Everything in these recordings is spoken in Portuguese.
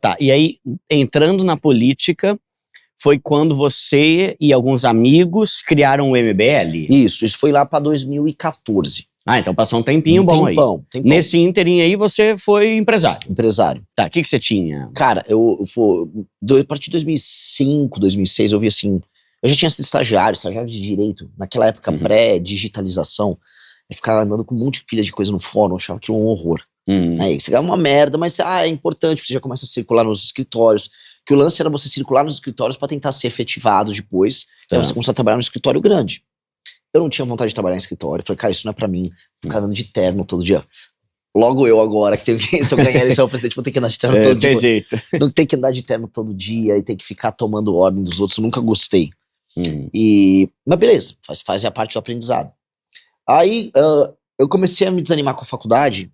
Tá, e aí, entrando na política, foi quando você e alguns amigos criaram o MBL? Isso foi lá pra 2014. Ah, então passou um tempinho bom aí. Tempão. Nesse ínterim aí, você foi empresário? Empresário. Tá, o que você tinha? Cara, a partir de 2005, 2006, eu vi assim... Eu já tinha sido estagiário de direito. Naquela época pré-digitalização, eu ficava andando com um monte de pilha de coisa no fórum, eu achava aquilo um horror. Aí você ganhava uma merda, mas é importante, você já começa a circular nos escritórios. Que o lance era você circular nos escritórios pra tentar ser efetivado depois, pra você começar a trabalhar no escritório grande. Eu não tinha vontade de trabalhar em escritório, falei, cara, isso não é pra mim, ficar andando de terno todo dia. Logo eu agora, que tenho que, se eu ganhar eleição presidente, vou ter que andar de terno todo dia. Tem jeito. Não tem que andar de terno todo dia e tem que ficar tomando ordem dos outros, eu nunca gostei. Mas beleza, faz a parte do aprendizado. Aí eu comecei a me desanimar com a faculdade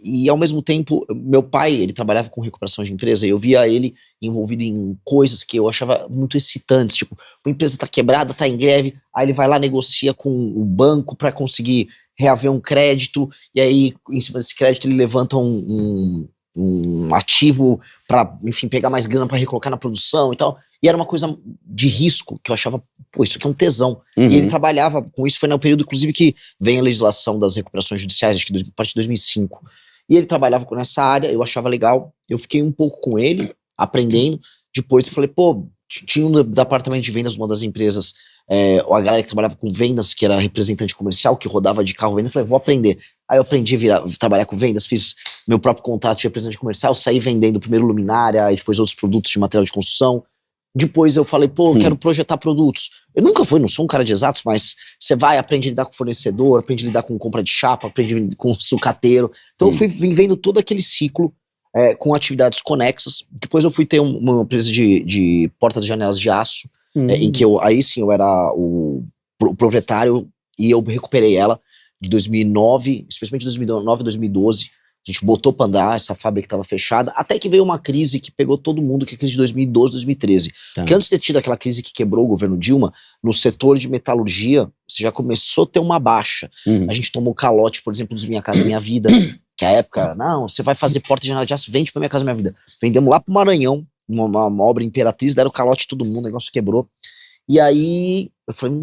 e ao mesmo tempo, meu pai, ele trabalhava com recuperação de empresa e eu via ele envolvido em coisas que eu achava muito excitantes, tipo, uma empresa tá quebrada, tá em greve, aí ele vai lá, negocia com o banco pra conseguir reaver um crédito, e aí em cima desse crédito ele levanta um ativo pra, enfim, pegar mais grana pra recolocar na produção e tal. E era uma coisa de risco que eu achava, pô, isso aqui é um tesão. E ele trabalhava com isso, foi no período, inclusive, que vem a legislação das recuperações judiciais, acho que a partir de 2005. E ele trabalhava nessa área, eu achava legal, eu fiquei um pouco com ele, aprendendo. Depois eu falei, pô, tinha um departamento de vendas, uma das empresas, a galera que trabalhava com vendas, que era representante comercial, que rodava de carro vendendo, eu falei, vou aprender. Aí eu aprendi a trabalhar com vendas, fiz meu próprio contrato de representante comercial, saí vendendo primeiro luminária, e depois outros produtos de material de construção. Depois eu falei, pô, eu quero projetar produtos. Eu nunca fui, não sou um cara de exatos, mas você vai, aprende a lidar com fornecedor, aprende a lidar com compra de chapa, aprende com sucateiro. Então eu fui vivendo todo aquele ciclo com atividades conexas. Depois eu fui ter uma empresa de portas e janelas de aço, em que aí sim eu era o proprietário e eu recuperei ela de 2009, especialmente 2009 e 2012. A gente botou pra andar, essa fábrica estava fechada, até que veio uma crise que pegou todo mundo, que é a crise de 2012, 2013. Porque antes de ter tido aquela crise que quebrou o governo Dilma, no setor de metalurgia, você já começou a ter uma baixa. A gente tomou calote, por exemplo, dos Minha Casa Minha Vida, que a época, não, você vai fazer porta de janela de aço, vende pra Minha Casa Minha Vida. Vendemos lá pro Maranhão, uma obra imperatriz, deram calote todo mundo, o negócio quebrou. E aí eu falei,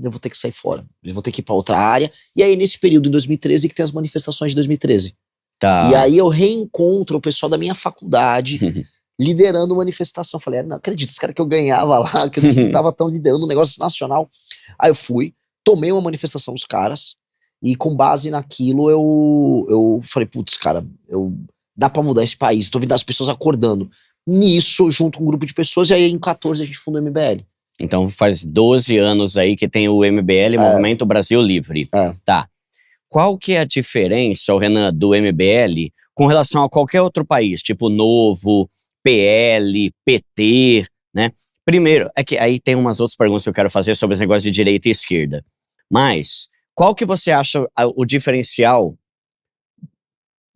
eu vou ter que sair fora, eu vou ter que ir pra outra área. E aí nesse período, em 2013, que tem as manifestações de 2013. Tá. E aí eu reencontro o pessoal da minha faculdade liderando manifestação. Falei, não acredito, os caras que eu ganhava lá, que eu disputava, estão liderando um negócio nacional. Aí eu fui, tomei uma manifestação dos caras, e com base naquilo eu falei, putz, cara, dá pra mudar esse país, tô vendo as pessoas acordando. Nisso, junto com um grupo de pessoas, e aí em 14 a gente fundou o MBL. Então faz 12 anos aí que tem o MBL, Movimento Brasil Livre. Tá. Qual que é a diferença, Renan, do MBL com relação a qualquer outro país, tipo Novo, PL, PT, né? Primeiro, é que aí tem umas outras perguntas que eu quero fazer sobre esse negócio de direita e esquerda. Mas, qual que você acha o diferencial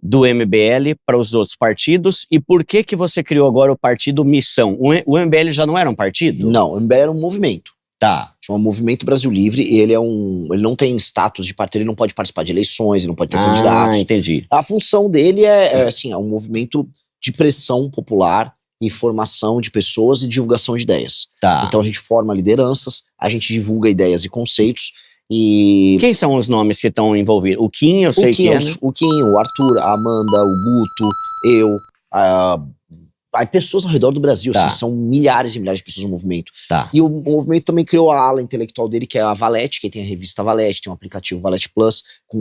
do MBL para os outros partidos e por que que você criou agora o partido Missão? O MBL já não era um partido? Não, o MBL era um movimento. Tá. Chama Movimento Brasil Livre, e ele não tem status de partido, ele não pode participar de eleições, ele não pode ter candidatos. Entendi. A função dele é um movimento de pressão popular, informação de pessoas e divulgação de ideias. Tá. Então a gente forma lideranças, a gente divulga ideias e conceitos, e... Quem são os nomes que estão envolvidos? O Kim, eu sei que é, né? O Kim, o Arthur, a Amanda, o Guto, eu, Aí pessoas ao redor do Brasil, Tá. assim, são milhares e milhares de pessoas no movimento. Tá. E o movimento também criou a ala intelectual dele, que é a Valete, que tem a revista Valete, tem um aplicativo Valete Plus, com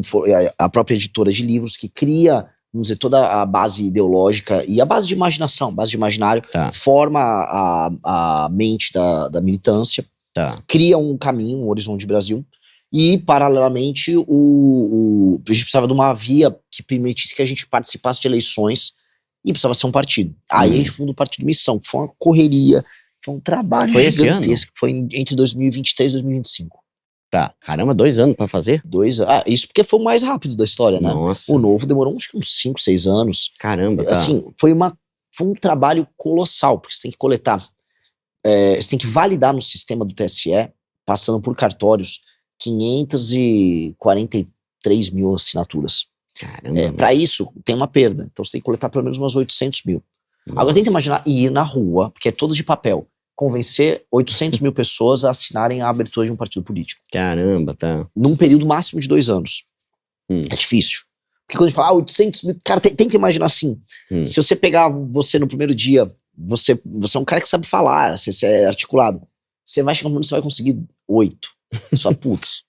a própria editora de livros, que cria, vamos dizer, toda a base ideológica e a base de imaginação, base de imaginário, Tá. forma a mente da militância, Tá. cria um caminho, um horizonte de Brasil. E, paralelamente, a gente precisava de uma via que permitisse que a gente participasse de eleições e precisava ser um partido. Aí a gente fundou o Partido Missão, que foi uma correria, foi um trabalho gigantesco. Foi entre 2023 e 2025. Tá. Caramba, 2 anos pra fazer? 2 anos. Isso porque foi o mais rápido da história, né? Nossa. O Novo demorou uns 5, 6 anos. Caramba, tá. Assim, foi um trabalho colossal, porque você tem que coletar, você tem que validar no sistema do TSE, passando por cartórios, 543 mil assinaturas. Caramba. Para isso, tem uma perda. Então você tem que coletar pelo menos umas 800 mil. Agora tenta imaginar ir na rua, porque é todo de papel, convencer 800 mil pessoas a assinarem a abertura de um partido político. Caramba, tá. Num período máximo de 2 anos. É difícil. Porque quando a gente fala, 800 mil... Cara, tenta imaginar assim. Se você pegar você no primeiro dia, você é um cara que sabe falar, você é articulado. Você vai chegar no mundo, você vai conseguir 8. Só putz.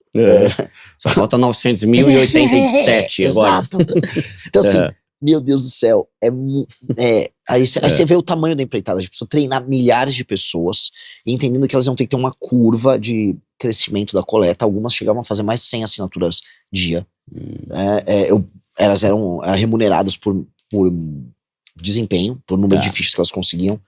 Só falta 900.087 agora. Exato. Então assim, meu Deus do céu, aí você vê o tamanho da empreitada. A gente precisa treinar milhares de pessoas, entendendo que elas vão ter que ter uma curva de crescimento da coleta. Algumas chegavam a fazer mais 100 assinaturas dia. Elas eram remuneradas por desempenho, por número de fichas que elas conseguiam.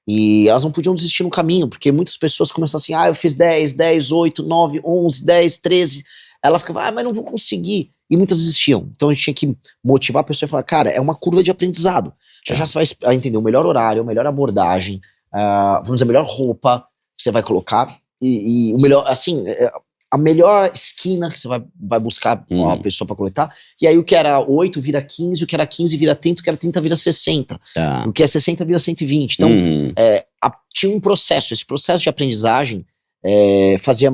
E elas não podiam desistir no caminho, porque muitas pessoas começam assim, eu fiz 10, 8, 9, 11, 10, 13. Ela ficava, mas não vou conseguir. E muitas desistiam. Então a gente tinha que motivar a pessoa e falar, cara, é uma curva de aprendizado. Já você vai entender o melhor horário, a melhor abordagem, vamos dizer, a melhor roupa que você vai colocar. E o melhor, assim, a melhor esquina que você vai buscar a pessoa para coletar. E aí o que era 8 vira 15, o que era 15 vira 30, o que era 30 vira 60. O que é 60 vira 120. Então, tinha um processo. Esse processo de aprendizagem fazia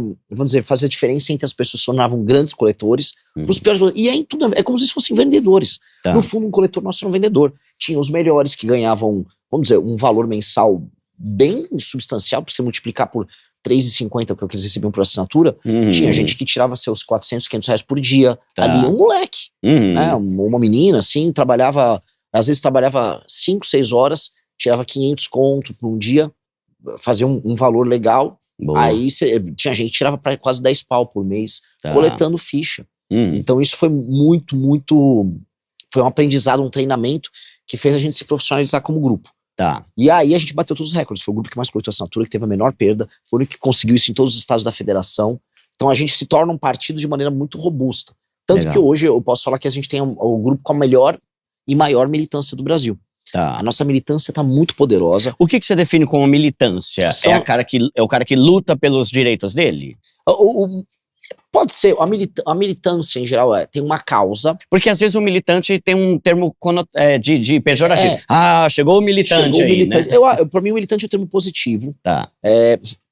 diferença entre as pessoas que se tornavam grandes coletores pros piores. E aí tudo é como se fossem vendedores. No fundo, um coletor nosso era um vendedor. Tinha os melhores que ganhavam, vamos dizer, um valor mensal bem substancial, para você multiplicar por 3,50, que é o que eles recebiam por assinatura. Tinha gente que tirava seus 400, 500 reais por dia. Ali um moleque, né, uma menina, assim, às vezes trabalhava 5, 6 horas, tirava 500 conto por um dia, fazia um valor legal. Boa. Aí tinha gente que tirava pra quase 10 pau por mês, coletando ficha. Então isso foi foi um aprendizado, um treinamento que fez a gente se profissionalizar como grupo. E aí a gente bateu todos os recordes. Foi o grupo que mais coletou assinatura, que teve a menor perda, foi o único que conseguiu isso em todos os estados da federação. Então a gente se torna um partido de maneira muito robusta. Tanto que hoje eu posso falar que a gente tem o grupo com a melhor e maior militância do Brasil. A nossa militância está muito poderosa. O que você define como militância? É o cara que luta pelos direitos dele? Pode ser, a militância em geral tem uma causa. Porque às vezes o militante tem um termo de pejorativo. Chegou o militante aí, né? Pra mim o militante é um termo positivo.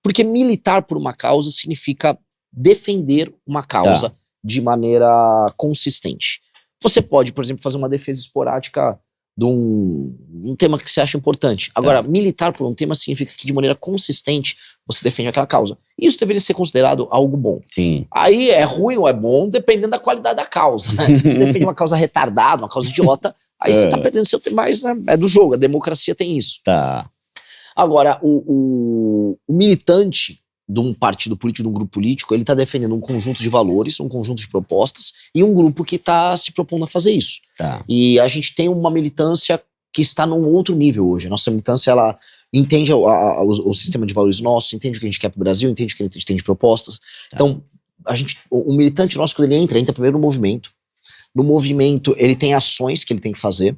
Porque militar por uma causa significa defender uma causa de maneira consistente. Você pode, por exemplo, fazer uma defesa esporádica de um tema que você acha importante. Agora, militar por um tema significa que de maneira consistente você defende aquela causa. Isso deveria ser considerado algo bom. Sim. Aí é ruim ou é bom, dependendo da qualidade da causa, né? Se depende de uma causa retardada, uma causa idiota, aí você tá perdendo seu tempo, mas né, é do jogo, a democracia tem isso. Agora, o militante de um partido político, de um grupo político, ele tá defendendo um conjunto de valores, um conjunto de propostas, e um grupo que tá se propondo a fazer isso. E a gente tem uma militância que está num outro nível hoje. A nossa militância, ela entende o sistema de valores nosso, entende o que a gente quer pro Brasil, entende o que a gente tem de propostas. Então, o militante nosso, quando ele entra primeiro no movimento. No movimento, ele tem ações que ele tem que fazer,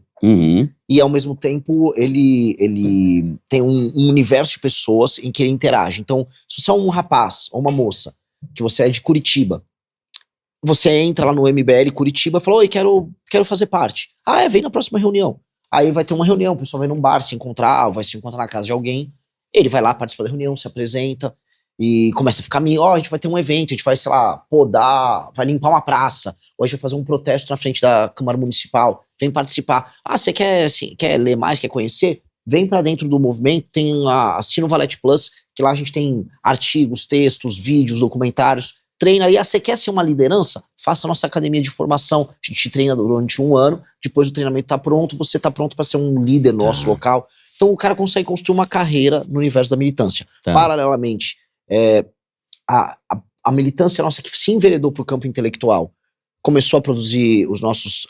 e ao mesmo tempo ele tem um universo de pessoas em que ele interage. Então, se você é um rapaz ou uma moça, que você é de Curitiba, você entra lá no MBL Curitiba e fala, oi, quero fazer parte. Vem na próxima reunião. Aí vai ter uma reunião, o pessoal vai num bar se encontrar, ou vai se encontrar na casa de alguém, ele vai lá participar da reunião, se apresenta, e começa a ficar amigo, a gente vai ter um evento, a gente vai, sei lá, podar, vai limpar uma praça, ou a gente vai fazer um protesto na frente da Câmara Municipal, vem participar. Você quer ler mais, quer conhecer? Vem pra dentro do movimento, assina o Valete Plus, que lá a gente tem artigos, textos, vídeos, documentários, treina aí. Você quer ser uma liderança? Faça a nossa academia de formação, a gente treina durante 1 ano, depois o treinamento tá pronto, você tá pronto para ser um líder nosso local. Então o cara consegue construir uma carreira no universo da militância. Paralelamente, a militância nossa que se enveredou pro campo intelectual começou a produzir os nossos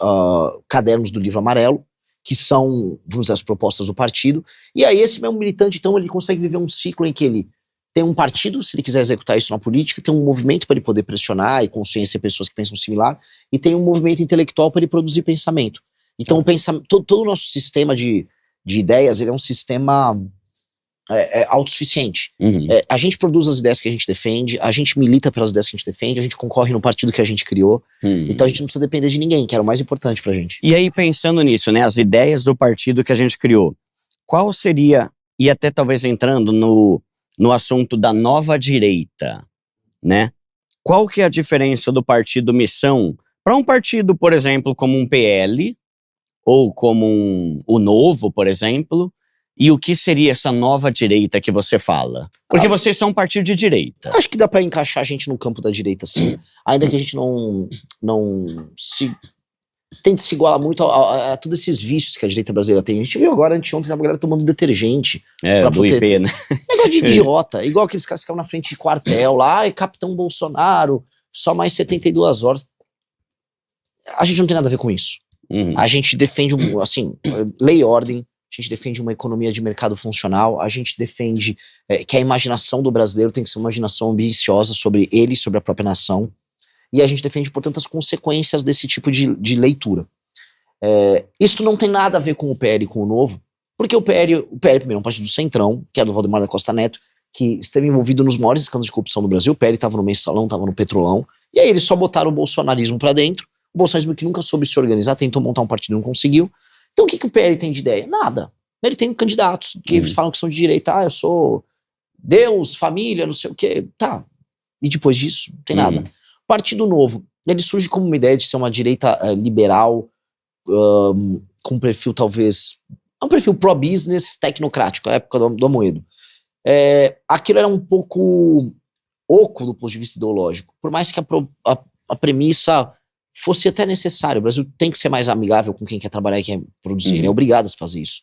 cadernos do Livro Amarelo, que são, vamos dizer, as propostas do partido. E aí esse mesmo militante, então, ele consegue viver um ciclo em que ele tem um partido, se ele quiser executar isso na política, tem um movimento para ele poder pressionar e conhecer pessoas que pensam similar, e tem um movimento intelectual para ele produzir pensamento. Então todo o nosso sistema de ideias, ele é um sistema autossuficiente. A gente produz as ideias que a gente defende, a gente milita pelas ideias que a gente defende, a gente concorre no partido que a gente criou, então a gente não precisa depender de ninguém, que era o mais importante pra gente. E aí, pensando nisso, né, as ideias do partido que a gente criou, qual seria, e até talvez entrando no assunto da nova direita, né? Qual que é a diferença do partido Missão para um partido, por exemplo, como um PL, ou como o Novo, por exemplo, e o que seria essa nova direita que você fala? Porque vocês são um partido de direita. Acho que dá pra encaixar a gente no campo da direita, sim. Ainda que a gente não tente se igualar muito a todos esses vícios que a direita brasileira tem. A gente viu agora, anteontem, tava a galera tomando detergente. Pra do poder IP, né? Negócio de idiota. Igual aqueles caras que ficavam na frente de quartel lá, ai, Capitão Bolsonaro, só mais 72 horas. A gente não tem nada a ver com isso. A gente defende, assim, lei e ordem, a gente defende uma economia de mercado funcional, a gente defende que a imaginação do brasileiro tem que ser uma imaginação ambiciosa sobre ele, sobre a própria nação, e a gente defende, portanto, as consequências desse tipo de leitura. Isso não tem nada a ver com o PL e com o Novo, porque o PL primeiro é um partido do Centrão, que é do Valdemar da Costa Neto, que esteve envolvido nos maiores escândalos de corrupção do Brasil. O PL estava no Mensalão, estava no Petrolão, e aí eles só botaram o bolsonarismo pra dentro. O bolsonarismo que nunca soube se organizar, tentou montar um partido e não conseguiu. Então o que o PL tem de ideia? Nada. Ele tem candidatos que falam que são de direita. Eu sou Deus, família, não sei o quê. Tá. E depois disso, não tem nada. Partido Novo, ele surge como uma ideia de ser uma direita liberal, com um perfil talvez... um perfil pro-business, tecnocrático, a época do Amoedo. Aquilo era um pouco oco do ponto de vista ideológico. Por mais que a premissa fosse até necessário. O Brasil tem que ser mais amigável com quem quer trabalhar e quer produzir. Ele é obrigado a fazer isso.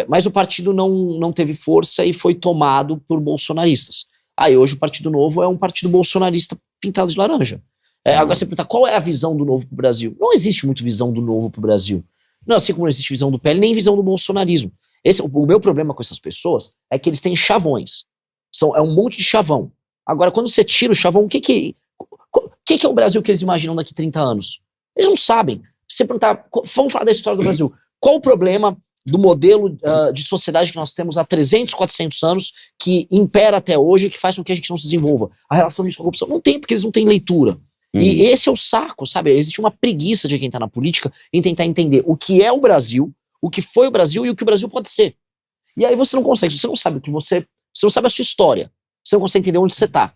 Mas o partido não teve força e foi tomado por bolsonaristas. Aí hoje o Partido Novo é um partido bolsonarista pintado de laranja. Agora você pergunta, qual é a visão do Novo pro Brasil? Não existe muito visão do Novo pro Brasil. Não, assim como não existe visão do PL, nem visão do bolsonarismo. O meu problema com essas pessoas é que eles têm chavões. É um monte de chavão. Agora, quando você tira o chavão, o que é o Brasil que eles imaginam daqui a 30 anos? Eles não sabem. Se você perguntar, vamos falar da história do Brasil. Qual o problema do modelo de sociedade que nós temos há 300, 400 anos, que impera até hoje e que faz com que a gente não se desenvolva? A relação disso com a corrupção? Não tem, porque eles não têm leitura. E esse é o saco, sabe? Existe uma preguiça de quem tá na política em tentar entender o que é o Brasil, o que foi o Brasil e o que o Brasil pode ser. E aí você não consegue. Se você não sabe o que você não sabe a sua história, você não consegue entender onde você tá.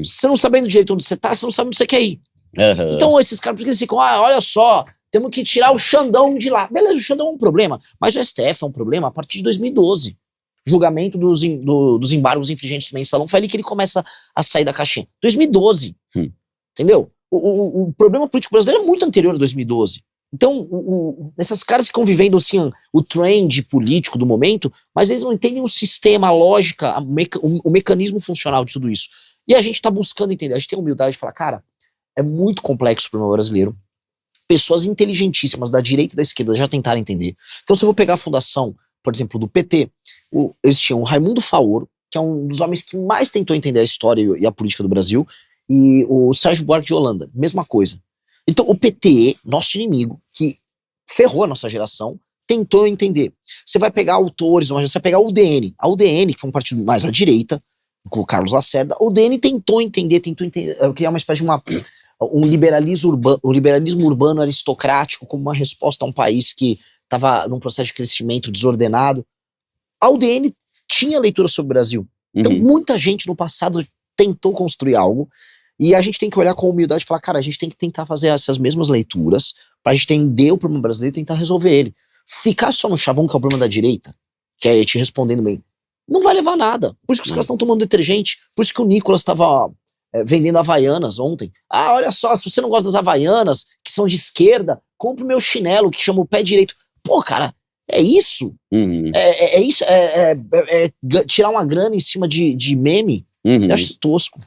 Você não sabendo direito onde você tá, você não sabe onde você quer ir. Então esses caras, porque eles ficam, olha só, temos que tirar o Xandão de lá. Beleza, o Xandão é um problema, mas o STF é um problema a partir de 2012. Julgamento dos embargos infringentes do Mensalão, foi ali que ele começa a sair da caixinha. 2012. Entendeu? O problema político brasileiro é muito anterior a 2012. Então, esses caras ficam vivendo assim, o trend político do momento, mas eles não entendem o sistema, a lógica, o mecanismo funcional de tudo isso. E a gente tá buscando entender, a gente tem a humildade de falar, cara, é muito complexo o problema brasileiro. Pessoas inteligentíssimas da direita e da esquerda já tentaram entender. Então, se eu vou pegar a fundação, por exemplo, do PT, eles tinham o Raimundo Faoro, que é um dos homens que mais tentou entender a história e a política do Brasil, e o Sérgio Buarque de Holanda, mesma coisa. Então o PT, nosso inimigo, que ferrou a nossa geração, tentou entender. Você vai pegar autores, você vai pegar a UDN, que foi um partido mais à direita, com o Carlos Lacerda. A UDN tentou entender, criar uma espécie de um liberalismo urbano aristocrático como uma resposta a um país que estava num processo de crescimento desordenado. A UDN tinha leitura sobre o Brasil. Então muita gente no passado tentou construir algo, e a gente tem que olhar com humildade e falar, cara, a gente tem que tentar fazer essas mesmas leituras pra gente entender o problema brasileiro e tentar resolver ele. Ficar só no chavão, que é o problema da direita, que é te respondendo bem, não vai levar a nada. Por isso que os caras estão tomando detergente, por isso que o Nicolas estava vendendo Havaianas ontem. Olha só, se você não gosta das Havaianas, que são de esquerda, compre o meu chinelo, que chama o pé direito. Pô, cara, é isso? É isso? Tirar uma grana em cima de meme? Eu acho tosco.